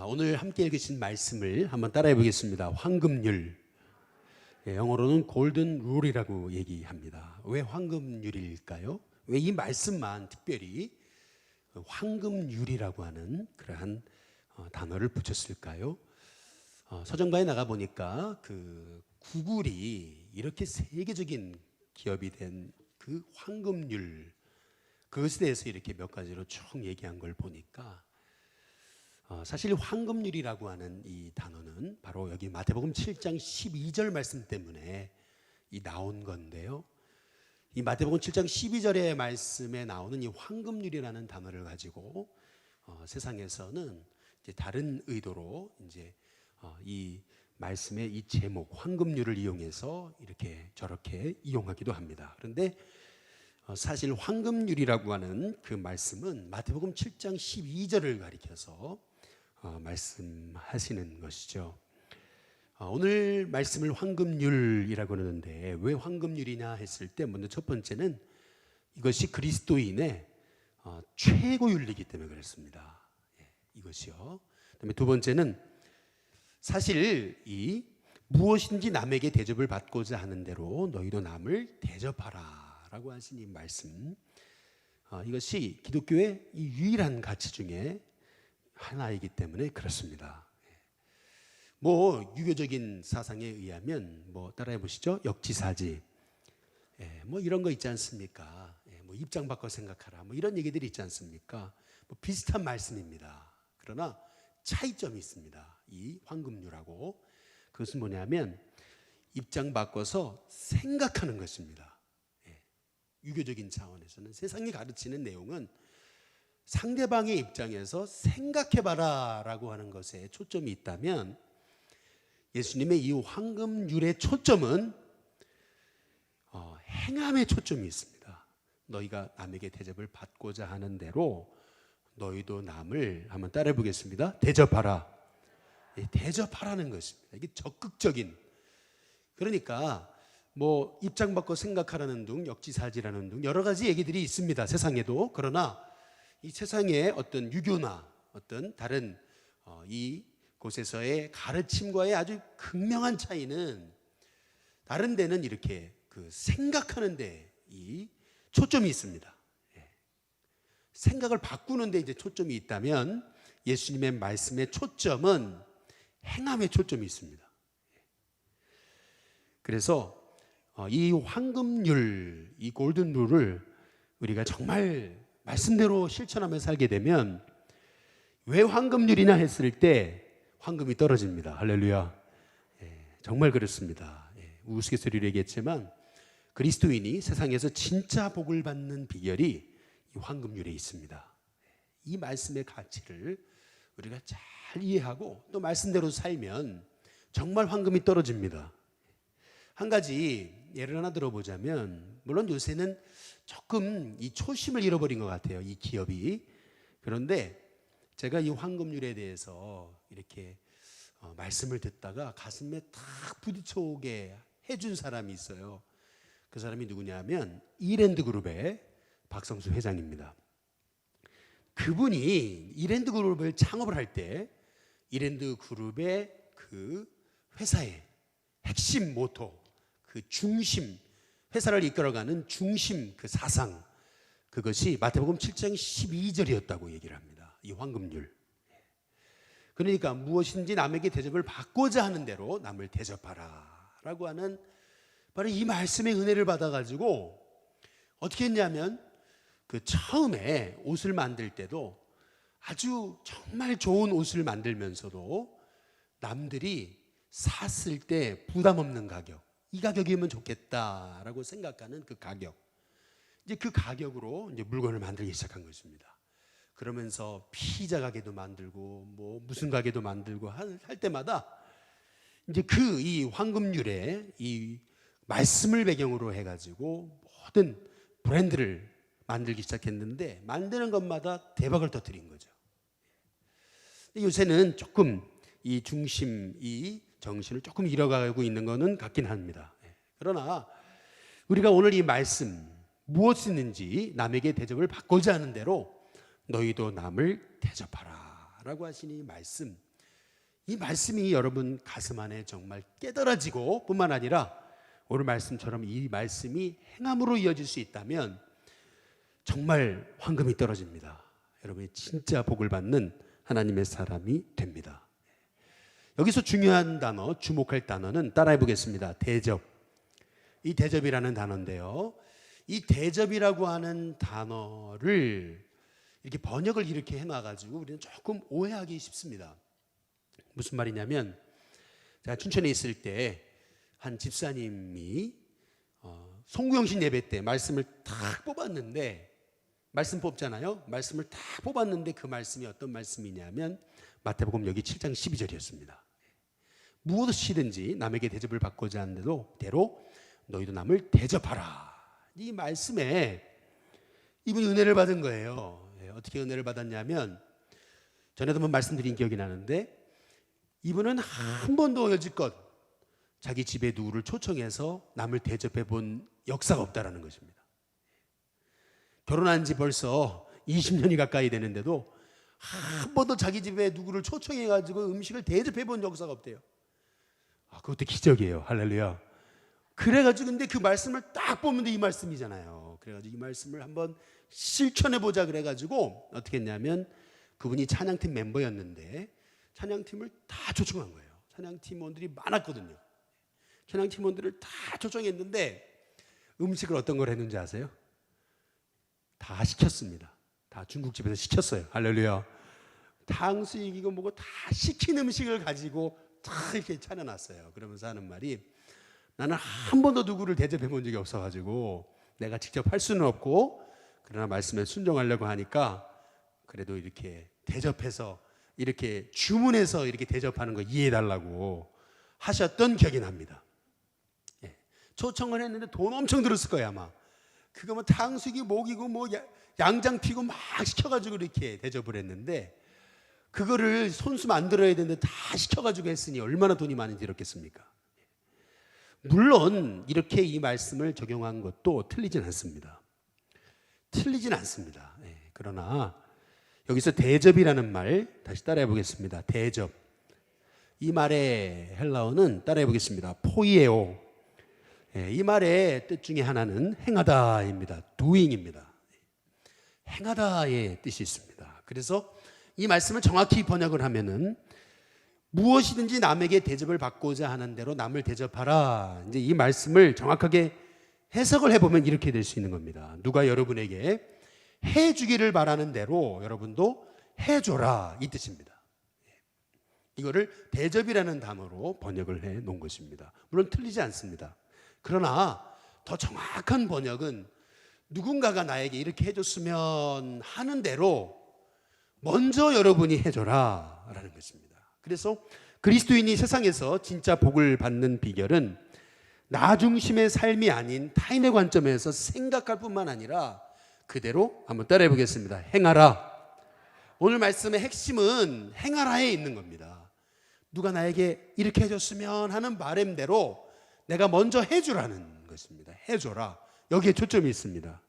오늘 함께 읽으신 말씀을 한번 따라해 보겠습니다. 황금률, 영어로는 골든 룰이라고 얘기합니다. 왜 황금률일까요? 왜 이 말씀만 특별히 황금률이라고 하는 그러한 단어를 붙였을까요? 서점가에 나가 보니까 그 구글이 이렇게 세계적인 기업이 된 그 황금률, 그것에 대해서 이렇게 몇 가지로 쭉 얘기한 걸 보니까 사실 황금률이라고 하는 이 단어는 바로 여기 마태복음 7장 12절 말씀 때문에 나온 건데요. 이 마태복음 7장 12절의 말씀에 나오는 이 황금률이라는 단어를 가지고 세상에서는 이제 다른 의도로 이제 이 말씀의 이 제목 황금률을 이용해서 이렇게 저렇게 이용하기도 합니다. 그런데 사실 황금률이라고 하는 그 말씀은 마태복음 7장 12절을 가리켜서 말씀하시는 것이죠. 오늘 말씀을 황금률이라고 그러는데 왜 황금률이냐 했을 때 먼저 첫 번째는 이것이 그리스도인의 최고 윤리이기 때문에 그렇습니다. 이것이요. 그다음에 두 번째는 사실 이 무엇인지 남에게 대접을 받고자 하는 대로 너희도 남을 대접하라 라고 하신 이 말씀, 이것이 기독교의 이 유일한 가치 중에 하나이기 때문에 그렇습니다. 뭐 유교적인 사상에 의하면 뭐 따라해 보시죠. 역지사지, 뭐 이런 거 있지 않습니까? 뭐 입장 바꿔 생각하라, 뭐 이런 얘기들이 있지 않습니까? 뭐 비슷한 말씀입니다. 그러나 차이점이 있습니다. 이 황금률하고 그것은 뭐냐면 입장 바꿔서 생각하는 것입니다. 유교적인 차원에서는 세상이 가르치는 내용은 상대방의 입장에서 생각해봐라 라고 하는 것에 초점이 있다면 예수님의 이 황금률의 초점은 행함에 초점이 있습니다. 너희가 남에게 대접을 받고자 하는 대로 너희도 남을 한번 따라해 보겠습니다. 대접하라. 대접하라는 것입니다. 이게 적극적인, 그러니까 뭐 입장 바꿔 생각하라는 둥, 역지사지라는 둥 여러 가지 얘기들이 있습니다. 세상에도. 그러나 이 세상의 어떤 유교나 어떤 다른 이 곳에서의 가르침과의 아주 극명한 차이는 다른 데는 이렇게 그 생각하는 데 이 초점이 있습니다. 생각을 바꾸는 데 이제 초점이 있다면 예수님의 말씀의 초점은 행함에 초점이 있습니다. 그래서 이 황금률, 이 골든 룰을 우리가 정말 말씀대로 실천하며 살게 되면 왜 황금률이냐 했을 때 황금이 떨어집니다. 할렐루야. 정말 그렇습니다. 우스갯소리로 얘기했지만 그리스도인이 세상에서 진짜 복을 받는 비결이 이 황금률에 있습니다. 이 말씀의 가치를 우리가 잘 이해하고 또 말씀대로 살면 정말 황금이 떨어집니다. 한 가지 예를 하나 들어보자면, 물론 요새는 조금 이 초심을 잃어버린 것 같아요, 이 기업이. 그런데 제가 이 황금률에 대해서 이렇게 말씀을 듣다가 가슴에 탁 부딪혀 오게 해준 사람이 있어요. 그 사람이 누구냐면 이랜드 그룹의 박성수 회장입니다. 그분이 이랜드 그룹을 창업을 할 때 이랜드 그룹의 그 회사의 핵심 모토, 그 중심, 회사를 이끌어가는 중심, 그 사상, 그것이 마태복음 7장 12절이었다고 얘기를 합니다. 이 황금률. 그러니까 무엇인지 남에게 대접을 받고자 하는 대로 남을 대접하라 라고 하는 바로 이 말씀의 은혜를 받아가지고 어떻게 했냐면 그 처음에 옷을 만들 때도 아주 정말 좋은 옷을 만들면서도 남들이 샀을 때 부담 없는 가격, 이 가격이면 좋겠다라고 생각하는 그 가격, 이제 그 가격으로 이제 물건을 만들기 시작한 것입니다. 그러면서 피자 가게도 만들고 뭐 무슨 가게도 만들고 할 때마다 이제 그 이 황금률의 이 말씀을 배경으로 해가지고 모든 브랜드를 만들기 시작했는데 만드는 것마다 대박을 터뜨린 거죠. 요새는 조금 이 중심, 이 정신을 조금 잃어가고 있는 것은 같긴 합니다. 그러나 우리가 오늘 이 말씀 무엇이든지 남에게 대접을 받고자 하는 대로 너희도 남을 대접하라 라고 하신 이 말씀이 여러분 가슴 안에 정말 깨달아지고 뿐만 아니라 오늘 말씀처럼 이 말씀이 행함으로 이어질 수 있다면 정말 황금이 떨어집니다. 여러분이 진짜 복을 받는 하나님의 사람이 됩니다. 여기서 중요한 단어, 주목할 단어는 따라해 보겠습니다. 대접. 이 대접이라는 단어인데요, 이 대접이라고 하는 단어를 이렇게 번역을 이렇게 해놔가지고 우리는 조금 오해하기 쉽습니다. 무슨 말이냐면, 제가 춘천에 있을 때 한 집사님이 송구영신 예배 때 말씀을 탁 뽑았는데, 말씀 뽑잖아요. 말씀을 탁 뽑았는데 그 말씀이 어떤 말씀이냐면 마태복음 여기 7장 12절이었습니다. 무엇이든지 남에게 대접을 받고자 하는 대로 너희도 남을 대접하라. 이 말씀에 이분이 은혜를 받은 거예요. 어떻게 은혜를 받았냐면, 전에도 한번 말씀드린 기억이 나는데, 이분은 한 번도 여지껏 자기 집에 누구를 초청해서 남을 대접해 본 역사가 없다라는 것입니다. 결혼한 지 벌써 20년이 가까이 되는데도 한 번도 자기 집에 누구를 초청해가지고 음식을 대접해 본 역사가 없대요. 그것도 기적이에요. 할렐루야. 그래가지고 근데 그 말씀을 딱 보면 이 말씀이잖아요. 그래가지고 이 말씀을 한번 실천해보자 그래가지고 어떻게 했냐면, 그분이 찬양팀 멤버였는데 찬양팀을 다 초청한 거예요. 찬양팀원들이 많았거든요. 찬양팀원들을 다 초청했는데 음식을 어떤 걸 했는지 아세요? 다 시켰습니다. 다 중국집에서 시켰어요. 할렐루야. 탕수육이고 뭐고 다 시킨 음식을 가지고 다 이렇게 차려놨어요. 그러면서 하는 말이, 나는 한 번도 누구를 대접해 본 적이 없어가지고 내가 직접 할 수는 없고, 그러나 말씀에 순종하려고 하니까 그래도 이렇게 대접해서 이렇게 주문해서 이렇게 대접하는 거 이해해달라고 하셨던 기억이 납니다. 초청을 했는데 돈 엄청 들었을 거예요 아마. 그거 뭐 탕수육이 목이고 뭐 양장 피고 막 시켜가지고 이렇게 대접을 했는데, 그거를 손수 만들어야 되는데 다 시켜가지고 했으니 얼마나 돈이 많이 들었겠습니까? 물론 이렇게 이 말씀을 적용한 것도 틀리진 않습니다. 그러나 여기서 대접이라는 말 다시 따라해 보겠습니다. 대접. 이 말의 헬라어는 따라해 보겠습니다. 포이에오. 이 말의 뜻 중에 하나는 행하다입니다. doing입니다. 행하다의 뜻이 있습니다. 그래서 이 말씀을 정확히 번역을 하면은, 무엇이든지 남에게 대접을 받고자 하는 대로 남을 대접하라. 이제 이 말씀을 정확하게 해석을 해보면 이렇게 될 수 있는 겁니다. 누가 여러분에게 해주기를 바라는 대로 여러분도 해줘라, 이 뜻입니다. 이거를 대접이라는 단어로 번역을 해 놓은 것입니다. 물론 틀리지 않습니다. 그러나 더 정확한 번역은, 누군가가 나에게 이렇게 해줬으면 하는 대로 먼저 여러분이 해줘라 라는 것입니다. 그래서 그리스도인이 세상에서 진짜 복을 받는 비결은 나 중심의 삶이 아닌 타인의 관점에서 생각할 뿐만 아니라 그대로 한번 따라해 보겠습니다. 행하라. 오늘 말씀의 핵심은 행하라에 있는 겁니다. 누가 나에게 이렇게 해줬으면 하는 바람대로 내가 먼저 해주라는 것입니다. 해줘라. 여기에 초점이 있습니다.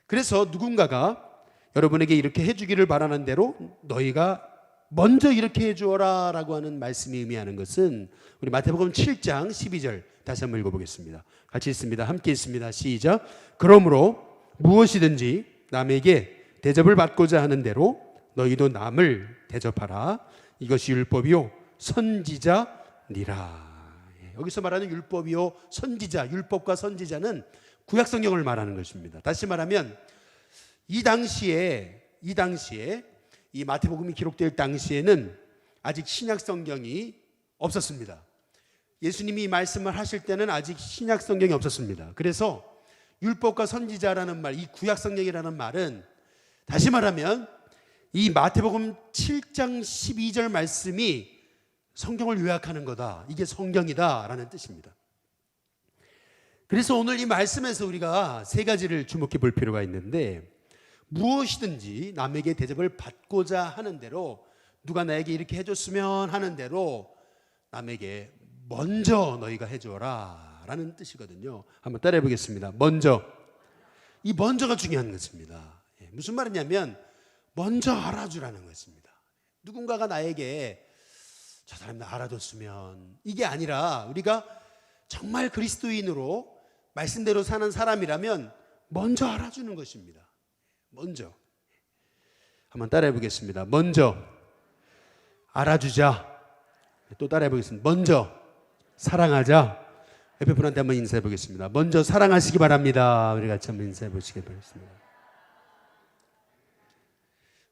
그래서 누군가가 여러분에게 이렇게 해주기를 바라는 대로 너희가 먼저 이렇게 해주어라 라고 하는 말씀이 의미하는 것은, 우리 마태복음 7장 12절 다시 한번 읽어보겠습니다. 같이 읽습니다. 함께 읽습니다. 시작. 그러므로 무엇이든지 남에게 대접을 받고자 하는 대로 너희도 남을 대접하라. 이것이 율법이요 선지자니라. 여기서 말하는 율법이요 선지자, 율법과 선지자는 구약성경을 말하는 것입니다. 다시 말하면 이 당시에 이 마태복음이 기록될 당시에는 아직 신약성경이 없었습니다. 예수님이 이 말씀을 하실 때는 아직 신약성경이 없었습니다. 그래서 율법과 선지자라는 말, 이 구약성경이라는 말은 다시 말하면 이 마태복음 7장 12절 말씀이 성경을 요약하는 거다. 이게 성경이다라는 뜻입니다. 그래서 오늘 이 말씀에서 우리가 세 가지를 주목해 볼 필요가 있는데, 무엇이든지 남에게 대접을 받고자 하는 대로, 누가 나에게 이렇게 해줬으면 하는 대로 남에게 먼저 너희가 해줘라 라는 뜻이거든요. 한번 따라해 보겠습니다. 먼저. 이 먼저가 중요한 것입니다. 무슨 말이냐면 먼저 알아주라는 것입니다. 누군가가 나에게 저 사람 나 알아줬으면, 이게 아니라 우리가 정말 그리스도인으로 말씀대로 사는 사람이라면 먼저 알아주는 것입니다. 먼저. 한번 따라해 보겠습니다. 먼저 알아주자. 또 따라해 보겠습니다. 먼저 사랑하자. 옆에 분한테 한번 인사해 보겠습니다. 먼저 사랑하시기 바랍니다. 우리 같이 한번 인사해 보시기 바랍니다.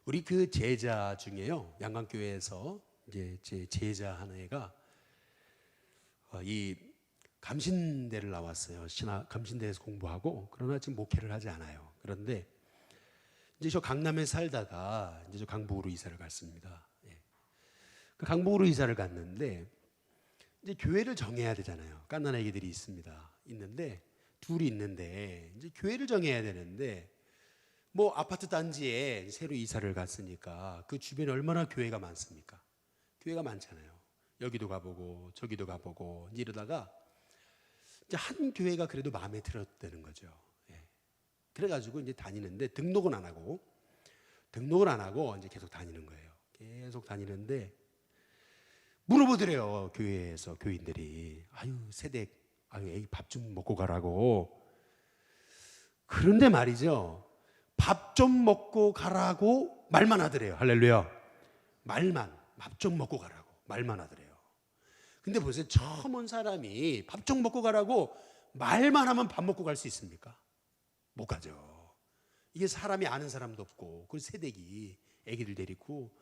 우리 그 제자 중에요, 양광교회에서 이제 제 제자 한 애가 이 감신대를 나왔어요. 감신대에서 공부하고, 그러나 지금 목회를 하지 않아요. 그런데 이제 저 강남에 살다가 이제 저 강북으로 이사를 갔습니다. 예. 그 강북으로 이사를 갔는데 이제 교회를 정해야 되잖아요. 깐난 애기들이 있는데 둘이 있는데 이제 교회를 정해야 되는데, 뭐 아파트 단지에 새로 이사를 갔으니까 그 주변에 얼마나 교회가 많습니까? 교회가 많잖아요. 여기도 가보고 저기도 가보고 이제 이러다가 이제 한 교회가 그래도 마음에 들었다는 거죠. 예. 그래가지고 이제 다니는데 등록은 안 하고 이제 계속 다니는 거예요. 계속 다니는데 물어보더래요. 교회에서 교인들이, 아유 세댁, 아유 애기 밥 좀 먹고 가라고. 그런데 말이죠, 밥 좀 먹고 가라고 말만 하더래요. 할렐루야. 말만, 밥 좀 먹고 가라고 말만 하더래요. 근데 보세요, 처음 온 사람이 밥 좀 먹고 가라고 말만 하면 밥 먹고 갈 수 있습니까? 못 가죠. 이게 사람이 아는 사람도 없고, 그 세댁이 애기들 데리고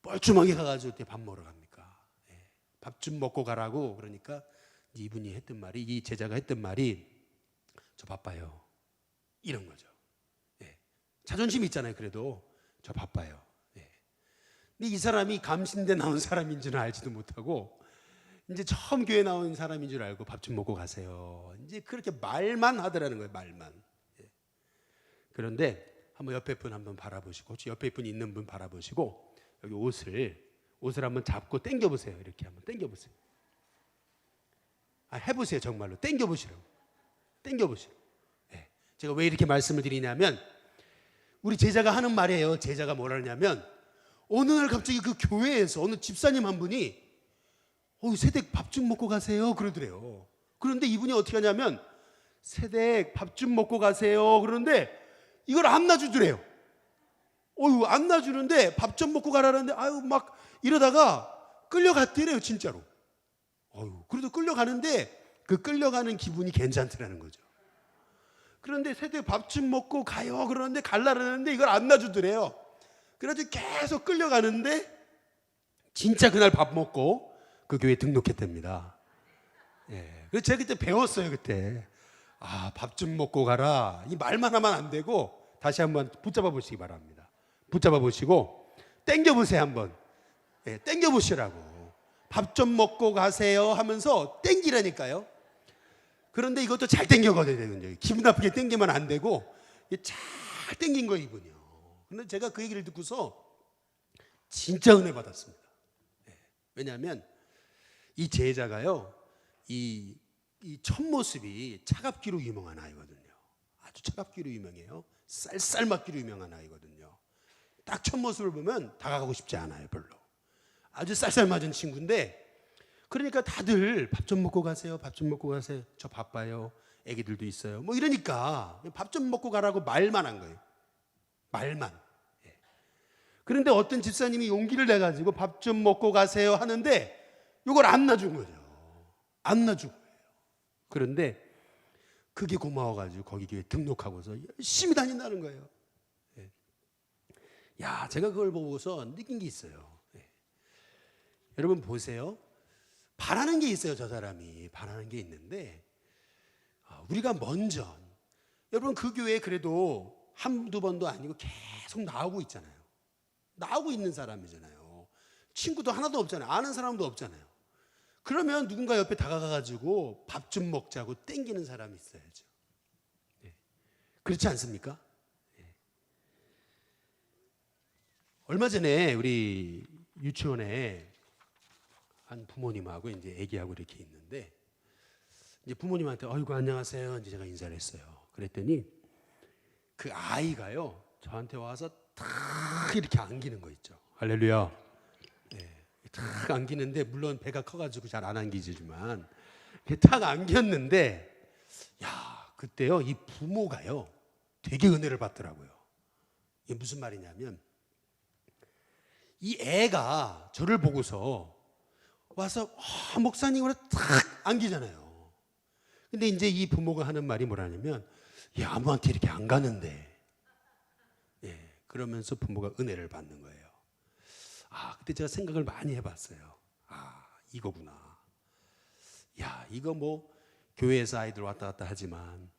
뻘쭘하게 가가지고 어떻게 밥 먹으러 갑니까? 예. 밥 좀 먹고 가라고. 그러니까 이분이 했던 말이, 이 제자가 했던 말이, 저 바빠요, 이런 거죠. 예. 자존심이 있잖아요. 그래도 저 바빠요. 예. 근데 이 사람이 감신대 나온 사람인 줄은 알지도 못하고 이제 처음 교회 나온 사람인 줄 알고 밥 좀 먹고 가세요, 이제 그렇게 말만 하더라는 거예요. 말만. 예. 그런데 한번 옆에 분 한번 바라보시고, 옆에 분 있는 분 바라보시고, 여기 옷을 한번 잡고 당겨보세요. 이렇게 한번 당겨보세요. 해보세요. 정말로 당겨보시라고. 당겨보시라고. 예. 제가 왜 이렇게 말씀을 드리냐면, 우리 제자가 하는 말이에요. 제자가 뭐라 하냐면, 어느 날 갑자기 그 교회에서 어느 집사님 한 분이 세댁 밥 좀 먹고 가세요 그러더래요. 그런데 이분이 어떻게 하냐면, 세댁 밥 좀 먹고 가세요 그러는데 이걸 안 놔주더래요. 안 놔주는데 밥 좀 먹고 가라는데 막 이러다가 끌려갔대래요. 진짜로. 그래도 끌려가는데 그 끌려가는 기분이 괜찮더라는 거죠. 그런데 세댁 밥 좀 먹고 가요 그러는데 갈라라는데 이걸 안 놔주더래요. 그래가지고 계속 끌려가는데 진짜 그날 밥 먹고 그 교회에 등록했답니다. 예. 그래서 제가 그때 배웠어요. 그때 밥 좀 먹고 가라, 이 말만 하면 안 되고, 다시 한번 붙잡아 보시기 바랍니다. 붙잡아 보시고 땡겨 보세요. 한번. 예, 땡겨 보시라고. 밥 좀 먹고 가세요 하면서 땡기라니까요. 그런데 이것도 잘 땡겨가야 되거든요. 기분 나쁘게 땡기면 안 되고 잘 땡긴 거예요, 이분이요. 근데 제가 그 얘기를 듣고서 진짜 은혜 받았습니다. 예. 왜냐하면 이 제자가요, 이 첫모습이 차갑기로 유명한 아이거든요. 아주 차갑기로 유명해요. 쌀쌀맞기로 유명한 아이거든요. 딱 첫모습을 보면 다가가고 싶지 않아요. 별로. 아주 쌀쌀맞은 친구인데, 그러니까 다들 밥 좀 먹고 가세요, 밥 좀 먹고 가세요, 저 바빠요, 애기들도 있어요, 뭐 이러니까 밥 좀 먹고 가라고 말만 한 거예요. 말만. 예. 그런데 어떤 집사님이 용기를 내가지고 밥 좀 먹고 가세요 하는데 이걸 안 놔준 거죠. 안 놔준 거예요. 그런데 그게 고마워가지고 거기 교회 등록하고서 열심히 다닌다는 거예요. 예. 야, 제가 그걸 보고서 느낀 게 있어요. 예. 여러분 보세요. 바라는 게 있어요. 저 사람이 바라는 게 있는데, 우리가 먼저, 여러분 그 교회에 그래도 한두 번도 아니고 계속 나오고 있잖아요. 나오고 있는 사람이잖아요. 친구도 하나도 없잖아요. 아는 사람도 없잖아요. 그러면 누군가 옆에 다가가가지고 밥 좀 먹자고 땡기는 사람이 있어야죠. 예. 그렇지 않습니까? 예. 얼마 전에 우리 유치원에 한 부모님하고 이제 애기하고 이렇게 있는데, 이제 부모님한테 어이구 안녕하세요 이제 제가 인사를 했어요. 그랬더니 그 아이가요 저한테 와서 탁 이렇게 안기는 거 있죠. 할렐루야. 탁 안기는데, 물론 배가 커가지고 잘 안 안기지만 탁 안겼는데, 야, 그때요 이 부모가요 되게 은혜를 받더라고요. 이게 무슨 말이냐면, 이 애가 저를 보고서 와서 목사님으로 탁 안기잖아요. 근데 이제 이 부모가 하는 말이 뭐라냐면, 야, 아무한테 이렇게 안 가는데. 예, 그러면서 부모가 은혜를 받는 거예요. 그때 제가 생각을 많이 해봤어요. 이거구나. 야, 이거 뭐 교회에서 아이들 왔다 갔다 하지만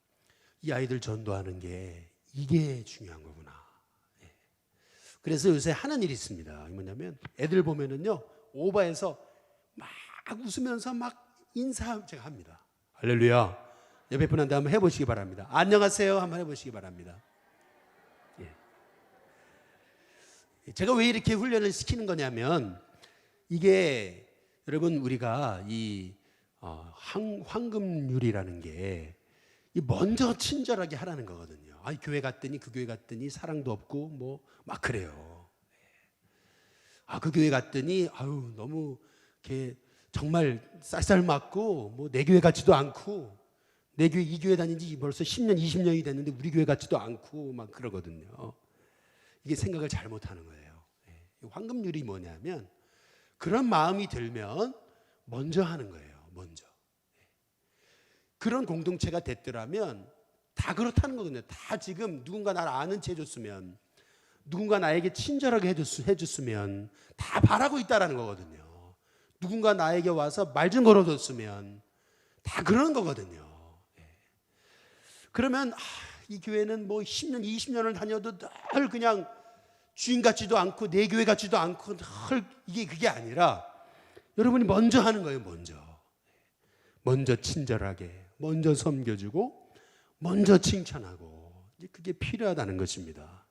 이 아이들 전도하는 게 이게 중요한 거구나. 예. 그래서 요새 하는 일이 있습니다. 뭐냐면, 애들 보면은요 오바해서 막 웃으면서 막 인사 제가 합니다. 할렐루야. 옆에 분한테 한번 해보시기 바랍니다. 안녕하세요 한번 해보시기 바랍니다. 예. 제가 왜 이렇게 훈련을 시키는 거냐면, 이게 여러분 우리가 이 황금률이라는 게 먼저 친절하게 하라는 거거든요. 교회 갔더니 그 교회 갔더니 사랑도 없고 뭐 막 그래요. 그 교회 갔더니 너무 이렇게 정말 쌀쌀 맞고 뭐 내 교회 같지도 않고, 내 교회 이 교회 다닌 지 벌써 10년 20년이 됐는데 우리 교회 같지도 않고 막 그러거든요. 이게 생각을 잘못하는 거예요. 황금률이 뭐냐면, 그런 마음이 들면 먼저 하는 거예요. 먼저. 그런 공동체가 됐더라면 다 그렇다는 거거든요. 다 지금 누군가 나를 아는 채 해줬으면, 누군가 나에게 친절하게 해줬으면 다 바라고 있다라는 거거든요. 누군가 나에게 와서 말 좀 걸어줬으면 다 그런 거거든요. 그러면 이 교회는 뭐 10년 20년을 다녀도 늘 그냥 주인 같지도 않고 내 교회 같지도 않고 늘 이게 그게 아니라, 여러분이 먼저 하는 거예요. 먼저 친절하게, 먼저 섬겨주고, 먼저 칭찬하고, 이제 그게 필요하다는 것입니다.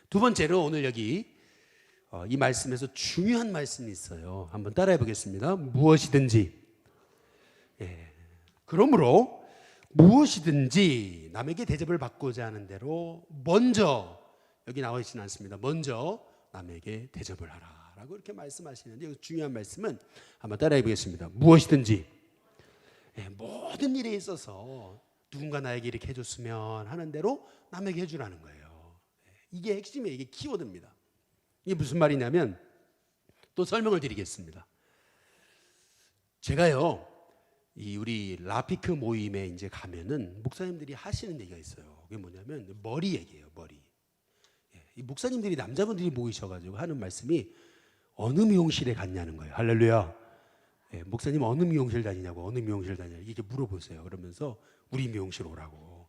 두 번째로 오늘 여기 이 말씀에서 중요한 말씀이 있어요. 한번 따라해 보겠습니다. 무엇이든지. 그러므로 무엇이든지 남에게 대접을 받고자 하는 대로 먼저, 여기 나와 있지는 않습니다. 먼저 남에게 대접을 하라라고 이렇게 말씀하시는데, 중요한 말씀은 한번 따라해 보겠습니다. 무엇이든지. 모든 일에 있어서 누군가 나에게 이렇게 해줬으면 하는 대로 남에게 해주라는 거예요. 이게 핵심이에요. 이게 키워드입니다. 이게 무슨 말이냐면, 또 설명을 드리겠습니다. 제가요 이 우리 라피크 모임에 이제 가면은 목사님들이 하시는 얘기가 있어요. 그게 뭐냐면 머리 얘기예요. 머리. 이 목사님들이 남자분들이 모이셔가지고 하는 말씀이 어느 미용실에 갔냐는 거예요. 할렐루야. 목사님 어느 미용실 다니냐고, 어느 미용실 다니냐고 이렇게 물어보세요. 그러면서 우리 미용실 오라고.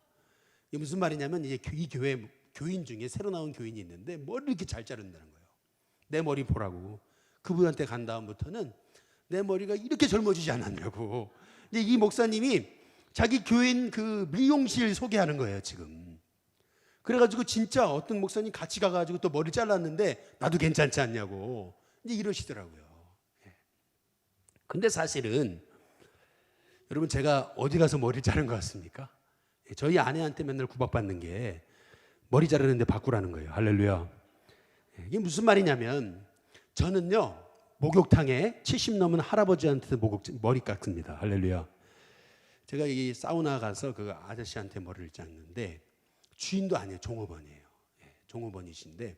이게 무슨 말이냐면, 이제 이 교회 교인 중에 새로 나온 교인이 있는데 머리를 이렇게 잘 자른다는 거예요. 내 머리 보라고. 그분한테 간 다음부터는 내 머리가 이렇게 젊어지지 않았냐고. 이제 이 목사님이 자기 교인 그 미용실 소개하는 거예요 지금. 그래가지고 진짜 어떤 목사님 같이 가가지고 또 머리 잘랐는데 나도 괜찮지 않냐고 이제 이러시더라고요. 근데 사실은 여러분, 제가 어디 가서 머리를 자른 것 같습니까? 저희 아내한테 맨날 구박받는 게 머리 자르는데 바꾸라는 거예요. 할렐루야. 이게 무슨 말이냐면, 저는요 목욕탕에 70 넘은 할아버지한테 머리 깎습니다. 할렐루야. 제가 이 사우나 가서 그 아저씨한테 머리를 짰는데, 주인도 아니에요. 종업원이에요. 종업원이신데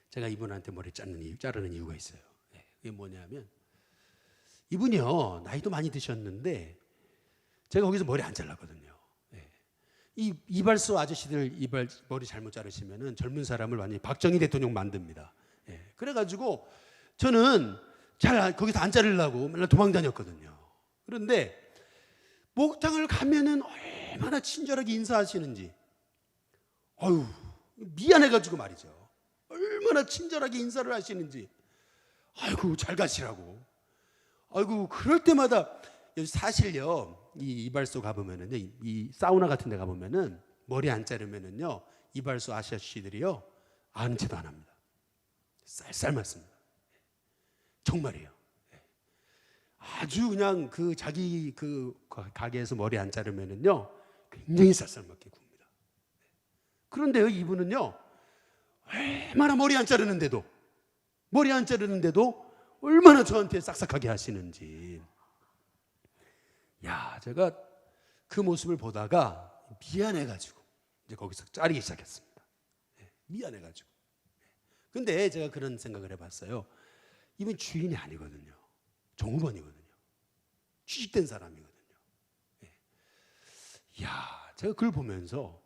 제가 이분한테 머리 자르는 이유가 있어요. 그게 뭐냐면, 이분이요 나이도 많이 드셨는데 제가 거기서 머리 안 잘랐거든요. 이 이발소 아저씨들 머리 잘못 자르시면은 젊은 사람을 완전히 박정희 대통령 만듭니다. 그래가지고 저는 잘 거기서 안 자르려고 맨날 도망 다녔거든요. 그런데 목욕탕을 가면은 얼마나 친절하게 인사하시는지, 미안해가지고 말이죠. 얼마나 친절하게 인사를 하시는지, 아이고 잘 가시라고. 그럴 때마다, 사실요 이 이발소 가보면은, 이 사우나 같은 데 가보면은 머리 안 자르면은요 이발소 아저씨들이요 아는 체도 안 합니다. 쌀쌀 맞습니다. 정말이에요. 아주 그냥 그 자기 그 가게에서 머리 안 자르면은요 굉장히 쌀쌀 맞게 굽니다. 그런데요 이분은요 얼마나 머리 안 자르는데도 머리 안 자르는데도 얼마나 저한테 싹싹하게 하시는지. 야, 제가 그 모습을 보다가 미안해가지고 이제 거기서 자르기 시작했습니다. 미안해가지고. 근데 제가 그런 생각을 해봤어요. 이분 주인이 아니거든요. 종업원이거든요. 취직된 사람이거든요. 야, 제가 그걸 보면서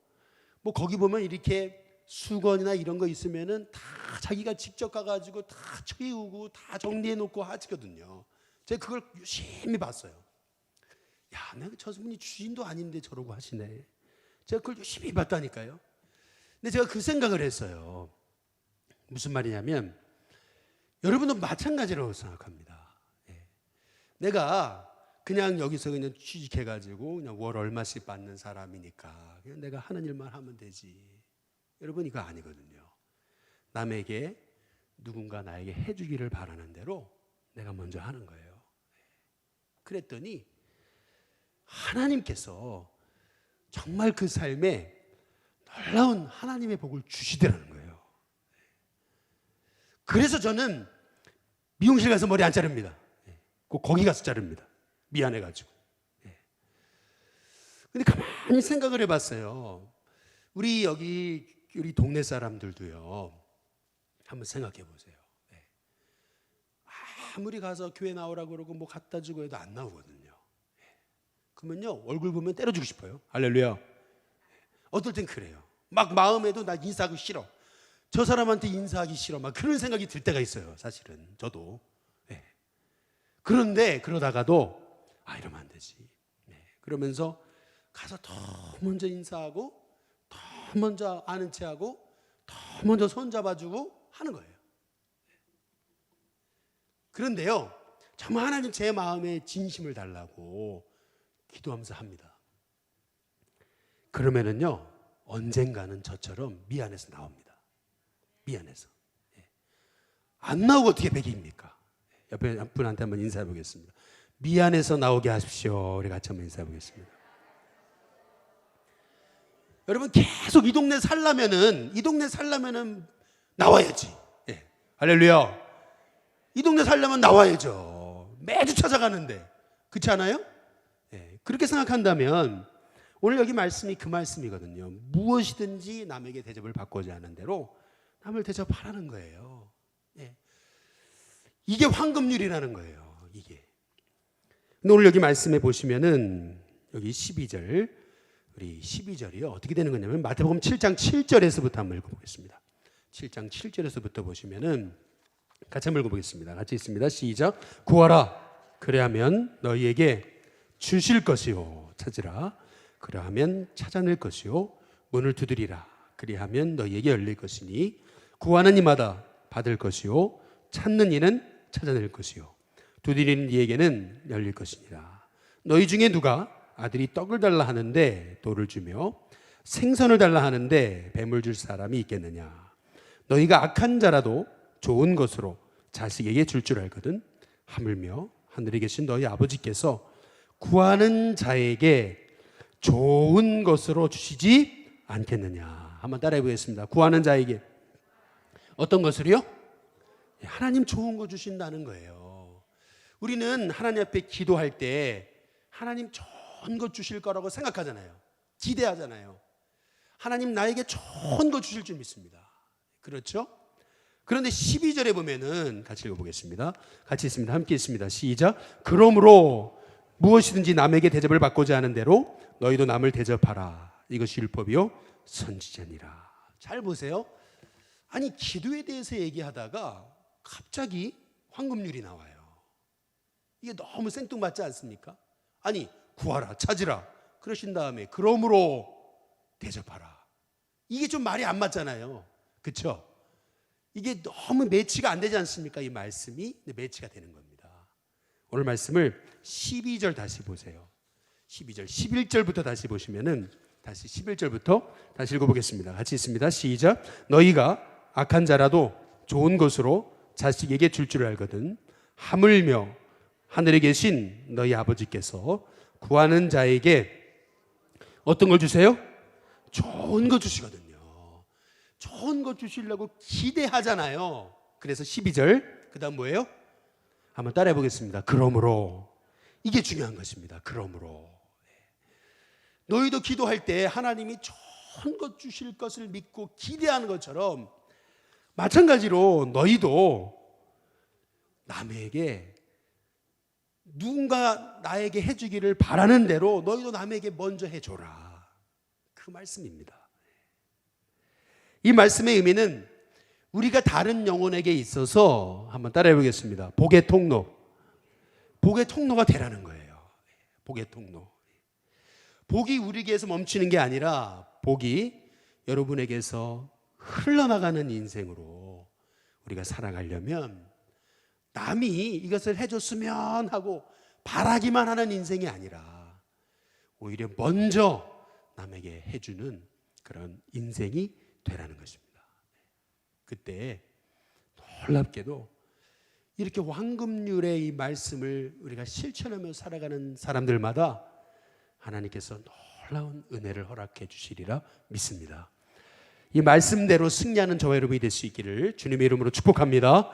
뭐 거기 보면 이렇게 수건이나 이런 거 있으면은 다 자기가 직접 가가지고 다 치우고 다 정리해 놓고 하시거든요. 제가 그걸 유심히 봤어요. 야, 내가 저분이 주인도 아닌데 저러고 하시네. 제가 그걸 유심히 봤다니까요. 근데 제가 그 생각을 했어요. 무슨 말이냐면 여러분도 마찬가지라고 생각합니다. 내가 그냥 여기서 그냥 취직해가지고 그냥 월 얼마씩 받는 사람이니까 그냥 내가 하는 일만 하면 되지. 여러분 이거 아니거든요. 남에게 누군가 나에게 해주기를 바라는 대로 내가 먼저 하는 거예요. 그랬더니 하나님께서 정말 그 삶에 놀라운 하나님의 복을 주시더라는 거예요. 그래서 저는 미용실 가서 머리 안 자릅니다. 꼭 거기 가서 자릅니다. 미안해가지고. 근데 가만히 생각을 해봤어요. 우리 동네 사람들도요. 한번 생각해 보세요. 아무리 가서 교회 나오라고 그러고 뭐 갖다 주고 해도 안 나오거든요. 그러면요 얼굴 보면 때려주고 싶어요. 할렐루야. 어떨 땐 그래요. 막 마음에도 나 인사하기 싫어. 저 사람한테 인사하기 싫어. 막 그런 생각이 들 때가 있어요. 사실은 저도. 그런데 그러다가도 이러면 안 되지. 그러면서 가서 더 먼저 인사하고 더 먼저 아는 체하고 더 먼저 손잡아주고 하는 거예요. 그런데요 정말 하나님 제 마음에 진심을 달라고 기도하면서 합니다. 그러면은요 언젠가는 저처럼 미안해서 나옵니다. 미안해서. 안 나오고 어떻게 백입니까? 옆에 분한테 한번 인사해 보겠습니다. 미안해서 나오게 하십시오. 우리 같이 한번 인사해 보겠습니다. 여러분 계속 이 동네 살려면은 나와야지. 할렐루야. 이 동네 살려면 나와야죠. 매주 찾아가는데 그렇지 않아요? 그렇게 생각한다면 오늘 여기 말씀이 그 말씀이거든요. 무엇이든지 남에게 대접을 받고자 하는 대로 남을 대접하라는 거예요. 이게 황금률이라는 거예요. 이게. 근데 오늘 여기 말씀해 보시면은 여기 12절, 우리 12절이요 어떻게 되는 거냐면 마태복음 7장 7절에서부터 한번 읽어보겠습니다. 7장 7절에서부터 보시면은 같이 한번 읽어보겠습니다. 같이 있습니다. 시작. 구하라 그래하면 너희에게 주실 것이요 찾으라 그래하면 찾아낼 것이요 문을 두드리라 그리하면 너희에게 열릴 것이니 구하는 이마다 받을 것이요 찾는 이는 찾아낼 것이요 두드리는 이에게는 열릴 것이니라. 너희 중에 누가 아들이 떡을 달라 하는데 돌을 주며 생선을 달라 하는데 뱀을 줄 사람이 있겠느냐. 너희가 악한 자라도 좋은 것으로 자식에게 줄 줄 알거든 하물며 하늘에 계신 너희 아버지께서 구하는 자에게 좋은 것으로 주시지 않겠느냐. 한번 따라해 보겠습니다. 구하는 자에게 어떤 것을요? 하나님 좋은 거 주신다는 거예요. 우리는 하나님 앞에 기도할 때 하나님 좋은 거 주실 거라고 생각하잖아요. 기대하잖아요. 하나님 나에게 좋은 거 주실 줄 믿습니다. 그렇죠? 그런데 12절에 보면은 같이 읽어보겠습니다. 같이 있습니다. 함께 있습니다. 시작. 그러므로 무엇이든지 남에게 대접을 받고자 하는 대로 너희도 남을 대접하라. 이것이 율법이요 선지자니라. 잘 보세요. 아니 기도에 대해서 얘기하다가 갑자기 황금률이 나와요. 이게 너무 생뚱맞지 않습니까? 아니 구하라 찾으라 그러신 다음에 그러므로 대접하라. 이게 좀 말이 안 맞잖아요. 그렇죠? 이게 너무 매치가 안 되지 않습니까? 이 말씀이 매치가 되는 겁니다. 오늘 말씀을 12절 다시 보세요. 12절 11절부터 다시 보시면은 다시 11절부터 다시 읽어보겠습니다. 같이 있습니다. 시작. 너희가 악한 자라도 좋은 것으로 자식에게 줄 줄 알거든 하물며 하늘에 계신 너희 아버지께서 구하는 자에게 어떤 걸 주세요? 좋은 거 주시거든요. 좋은 거 주시려고 기대하잖아요. 그래서 12절 그 다음 뭐예요? 한번 따라해 보겠습니다. 그러므로. 이게 중요한 것입니다. 그러므로. 너희도 기도할 때 하나님이 좋은 것 주실 것을 믿고 기대하는 것처럼 마찬가지로 너희도 남에게 누군가 나에게 해주기를 바라는 대로 너희도 남에게 먼저 해줘라. 그 말씀입니다. 이 말씀의 의미는 우리가 다른 영혼에게 있어서 한번 따라해 보겠습니다. 복의 통로. 복의 통로가 되라는 거예요. 복의 통로. 복이 우리에게서 멈추는 게 아니라 복이 여러분에게서 흘러나가는 인생으로 우리가 살아가려면 남이 이것을 해줬으면 하고 바라기만 하는 인생이 아니라 오히려 먼저 남에게 해주는 그런 인생이 되라는 것입니다. 그때 놀랍게도 이렇게 황금률의 이 말씀을 우리가 실천하며 살아가는 사람들마다 하나님께서 놀라운 은혜를 허락해 주시리라 믿습니다. 이 말씀대로 승리하는 저와 여러분이 될 수 있기를 주님의 이름으로 축복합니다.